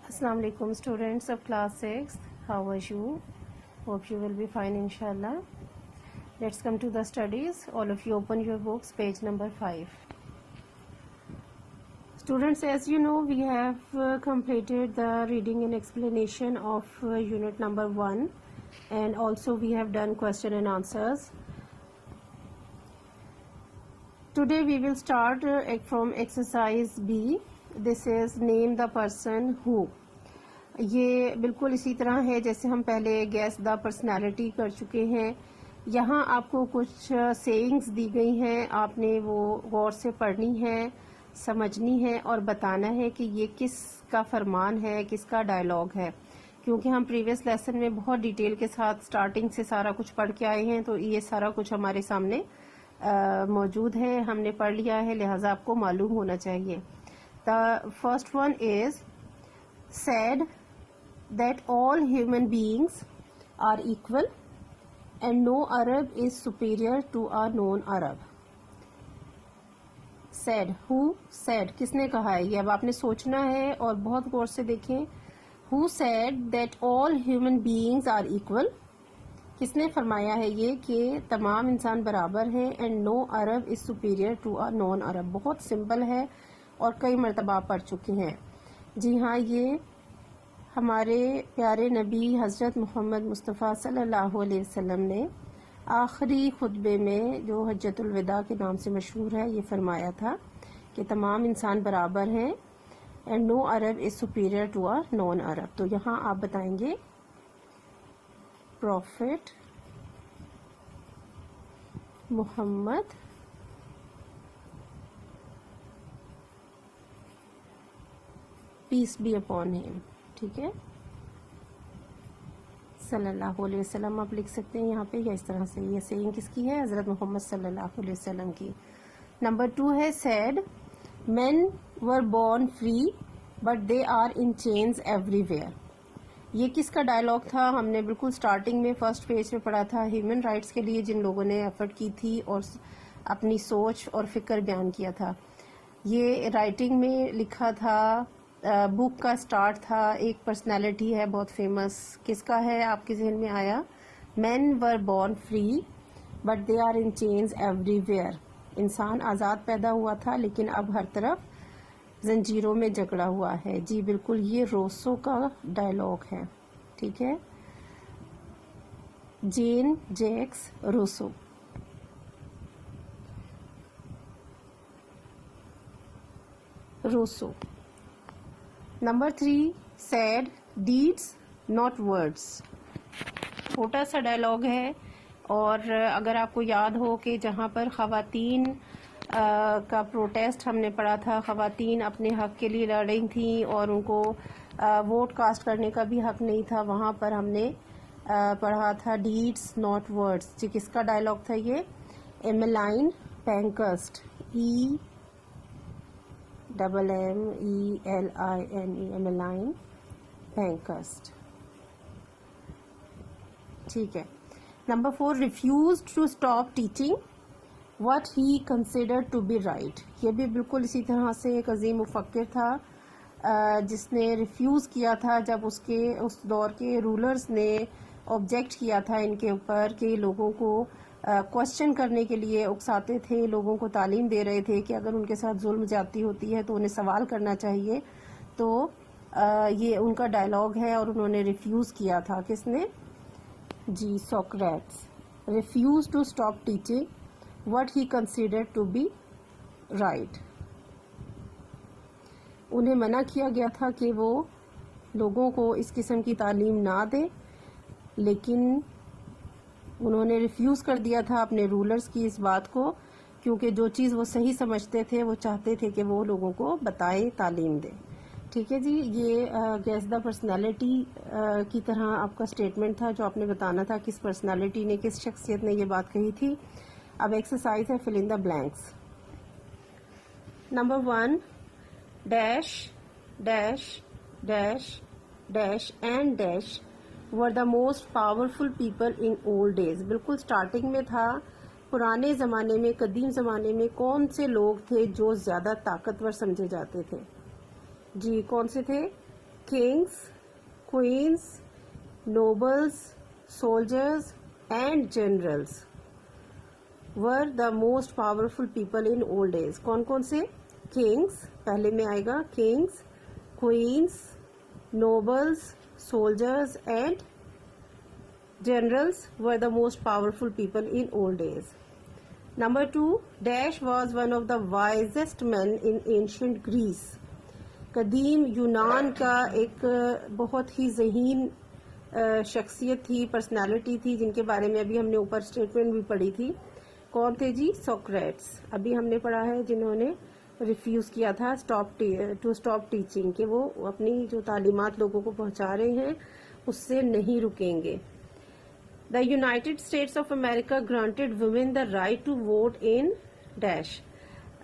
Assalamu alaikum students of class 6. How are you? Hope you will be fine inshallah. Let's come to the studies. All of you open your books, page number 5. Students, as you know, we have completed the reading and explanation of unit number 1, and also we have done question and answers. Today we will start from exercise B. This is name the person who. یہ بالکل اسی طرح ہے جیسے ہم پہلے gas the personality کر چکے ہیں. یہاں آپ کو کچھ سیئنگز دی گئی ہیں, آپ نے وہ غور سے پڑھنی ہے, سمجھنی ہے اور بتانا ہے کہ یہ کس کا فرمان ہے, کس کا ڈائلاگ ہے. کیونکہ ہم پریویس لیسن میں بہت ڈیٹیل کے ساتھ سٹارٹنگ سے سارا کچھ پڑھ کے آئے ہیں, تو یہ سارا کچھ ہمارے سامنے موجود ہے, ہم نے پڑھ لیا ہے, لہٰذا آپ کو معلوم ہونا چاہیے. The first one is said that all human beings are equal and no Arab is superior to a non-Arab. Said, who said, کس نے کہا ہے؟ یہ اب آپ نے سوچنا ہے اور بہت غور سے دیکھیں. Who said that all human beings are equal? کس نے فرمایا ہے یہ کہ تمام انسان برابر ہیں, and no Arab is superior to a non-Arab. بہت سمپل ہے اور کئی مرتبہ پڑھ چکے ہیں. جی ہاں, یہ ہمارے پیارے نبی حضرت محمد مصطفیٰ صلی اللہ علیہ وسلم نے آخری خطبے میں جو حجۃ الوداع کے نام سے مشہور ہے یہ فرمایا تھا کہ تمام انسان برابر ہیں, and no Arab is superior to a non Arab. تو یہاں آپ بتائیں گے prophet Muhammad peace be upon him, ٹھیک ہے, صلی اللہ علیہ وسلم آپ لکھ سکتے ہیں یہاں پہ, یا اس طرح سے. یہ سیئنگ کس کی ہے؟ حضرت محمد صلی اللہ علیہ وسلم کی. نمبر 2 ہے said men were born free but they are in chains everywhere. یہ کس کا ڈائلاگ تھا؟ ہم نے بالکل سٹارٹنگ میں فرسٹ پیج پہ پڑھا تھا. ہیومن رائٹس کے لیے جن لوگوں نے ایفرٹ کی تھی اور اپنی سوچ اور فکر بیان کیا تھا, یہ رائٹنگ میں لکھا تھا, بک کا سٹارٹ تھا. ایک پرسنالٹی ہے بہت فیمس, کس کا ہے آپ کے ذہن میں آیا؟ Men were born free but they are in chains everywhere ویئر. انسان آزاد پیدا ہوا تھا لیکن اب ہر طرف زنجیروں میں جکڑا ہوا ہے. جی بالکل, یہ روسو کا ڈائلاگ ہے, ٹھیک ہے, Jean Jacques Rousseau. Rousseau. Number 3 said deeds not words. چھوٹا سا ڈائلاگ ہے, اور اگر آپ کو یاد ہو کہ جہاں پر خواتین کا پروٹیسٹ ہم نے پڑھا تھا, خواتین اپنے حق کے لیے لڑ رہی تھیں اور ان کو ووٹ کاسٹ کرنے کا بھی حق نہیں تھا, وہاں پر ہم نے پڑھا تھا ڈیڈس ناٹ ورڈس. جی کس کا ڈائلاگ تھا یہ؟ ایمیلائن پینکسٹ, EMMELINE, ایمیلائن پینکسٹ, ٹھیک ہے. Number 4 refused to stop teaching what he considered to be right. یہ بھی بالکل اسی طرح سے ایک عظیم مفکر تھا جس نے ریفیوز کیا تھا جب اس دور کے رولرز نے آبجیکٹ کیا تھا ان کے اوپر کہ لوگوں کو کوشچن کرنے کے لیے اکساتے تھے, لوگوں کو تعلیم دے رہے تھے کہ اگر ان کے ساتھ ظلم زیادتی ہوتی ہے تو انہیں سوال کرنا چاہیے. تو یہ ان کا ڈائلاگ ہے اور انہوں نے ریفیوز کیا تھا. کس نے؟ جی Socrates. Refuse to stop teaching what he considered to be right. انہیں منع کیا گیا تھا کہ وہ لوگوں کو اس قسم کی تعلیم نہ دے, لیکن انہوں نے ریفیوز کر دیا تھا اپنے رولرز کی اس بات کو, کیونکہ جو چیز وہ صحیح سمجھتے تھے وہ چاہتے تھے کہ وہ لوگوں کو بتائے, تعلیم دے. ٹھیک ہے جی, یہ گیس دا پرسنالٹی کی طرح آپ کا اسٹیٹمنٹ تھا جو آپ نے بتانا تھا کس پرسنالٹی نے, کس شخصیت نے یہ بات کہی تھی. اب ایکسرسائز ہے fill in the blanks. Number 1 dash dash dash dash and dash were the most powerful people in old days. بالکل سٹارٹنگ میں تھا, پرانے زمانے میں, قدیم زمانے میں کون سے لوگ تھے جو زیادہ طاقتور سمجھے جاتے تھے؟ جی کون سے تھے؟ kings, queens, nobles, soldiers and generals were the most powerful people in old days. کون کون سے؟ kings پہلے میں آئے گا, kings, queens, nobles, soldiers and generals were the most powerful people in old days. Number 2, Dash was one of the wisest men in ancient Greece. قدیم یونان کا ایک بہت ہی ذہین شخصیت تھی, پرسنالٹی تھی, جن کے بارے میں ابھی ہم نے اوپر اسٹیٹمنٹ بھی پڑھی تھی. کون تھے جی؟ سوکریٹس. ابھی ہم نے پڑھا ہے جنہوں نے ریفیوز کیا تھا ٹو اسٹاپ ٹیچنگ, کہ وہ اپنی جو تعلیمات لوگوں کو پہنچا رہے ہیں اس سے نہیں رکیں گے. The United States of America granted women the right to vote in Dash.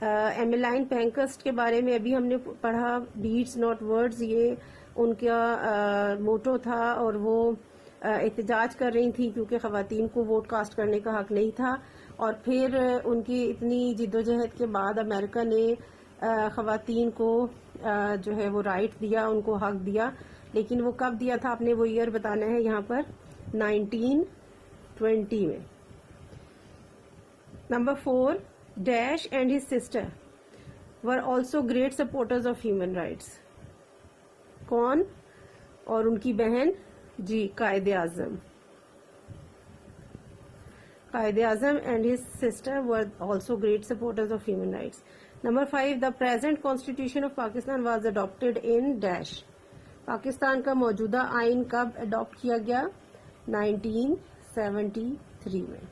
ایمیلائن پینکسٹ کے بارے میں ابھی ہم نے پڑھا, بیٹس ناٹ ورڈز, یہ ان کا موٹو تھا, اور وہ احتجاج کر رہی تھی کیونکہ خواتین کو ووٹ کاسٹ کرنے کا حق نہیں تھا. اور پھر ان کی اتنی جدوجہد کے بعد امریکہ نے خواتین کو جو ہے وہ رائٹ دیا, ان کو حق دیا. لیکن وہ کب دیا تھا, آپ نے وہ ایئر بتانا ہے یہاں پر, 1920 میں. Number 4, Dash and his sister were also great supporters of human rights. کون؟ اور ان کی بہن جی Quaid Azam. Quaid Azam and his sister were also great supporters of human rights. Number 5, the present constitution of Pakistan was adopted in Dash. Pakistan کا موجودہ آئین کب adapt کیا گیا؟ 1973 میں.